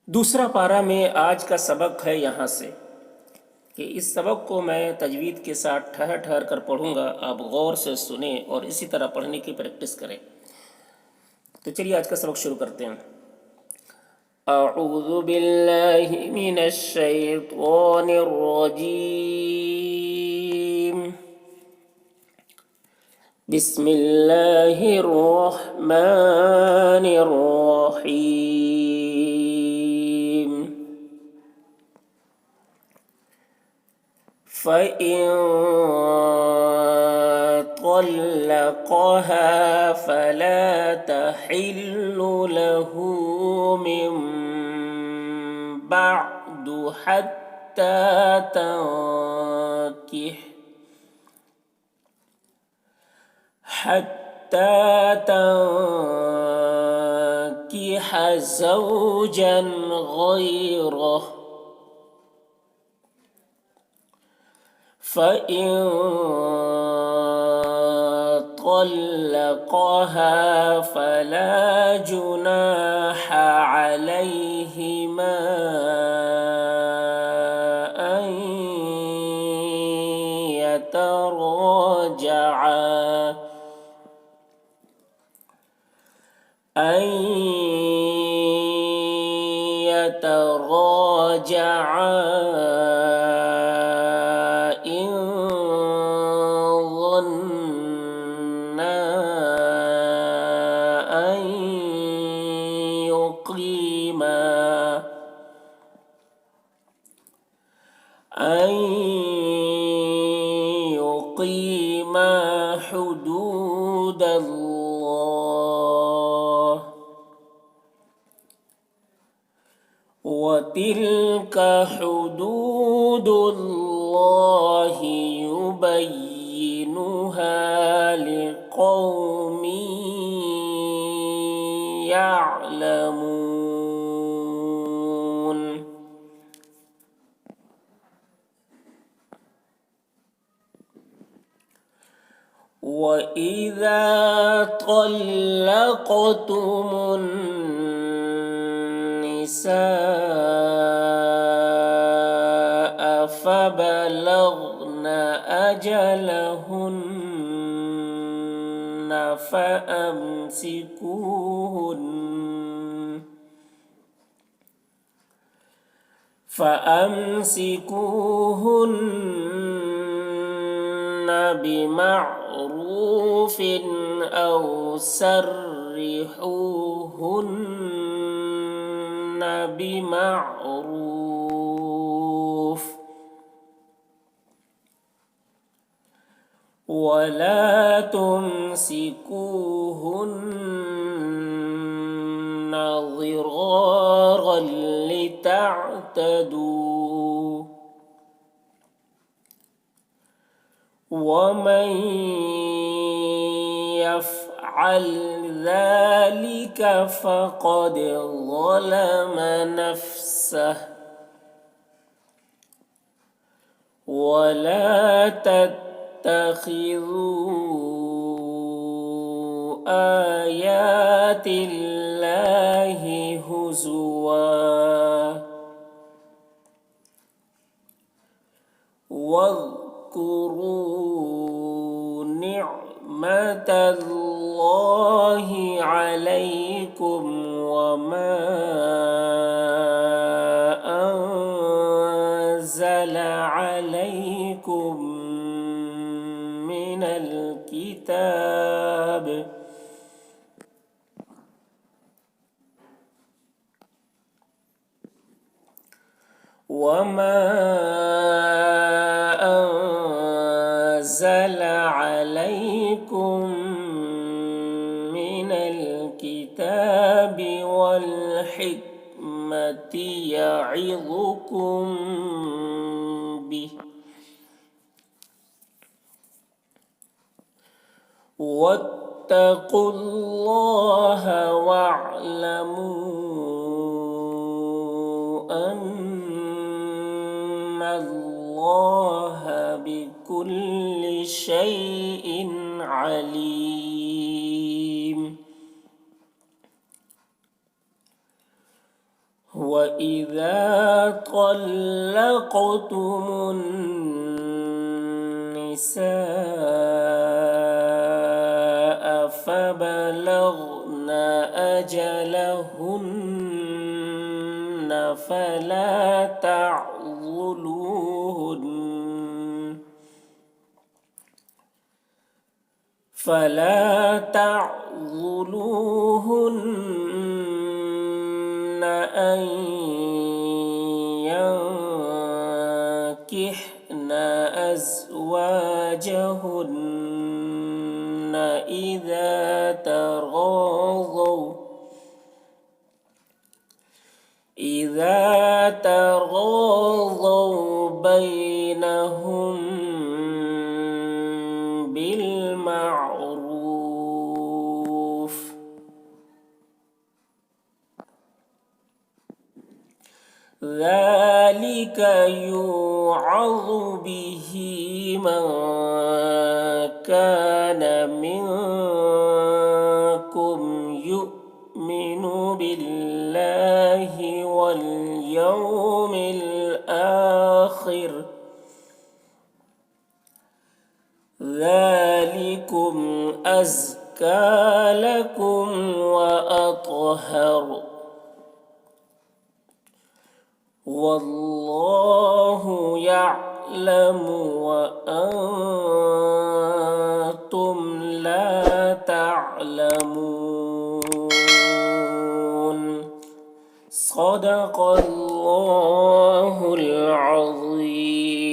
दूसरा पारा में आज का सबक है यहाँ से कि इस सबक को मैं तजवीद के साथ ठहर ठहर कर पढ़ूंगा। आप गौर से सुने और इसी तरह पढ़ने की प्रैक्टिस करें। तो चलिए आज का सबक शुरू करते हैं। अऊज़ु बिल्लाहि मिनश शैतानिर रजीम। बिस्मिल्लाहिर रहमानिर रहीम। फ़इन طلقها فلا تحل له من بعد حتى تنكح زوجا غيره، فإن طلقها فلا جناح عليهما أن يتراجعا إن ظنا أن يقيما حدود الله، وتلك حدود الله يبينها لقوم يعلمون. وإذا طلقتم النساء فبلغن أجلهن فأمسكوهن بمعروف أو سرحوهن بمعروف، ولا تمسكوهن ضرارا لتعتدوا، ومن يفعل ذلك فقد ظلم نفسه. ولا تتخذوا آيات الله هزوا، واذكروا نعمة الله عليكم وما أنزل عليكم من الكتاب والحكمة يعظكم به، واتقوا الله واعلموا أن الله بكل شيء عليم. وإذا طلقتم النساء فبلغن أجلهن فلا تعضلوهن أن ينكحن أزواجهن إذا تراضوا بينهم بالمعروف. ذلك يوعظ به من كان منكم يؤمن بالله واليوم الآخر. ذلكم أزكى لكم وأطهر والله يعلم وأنتم لا تعلمون. صدق الله العظيم.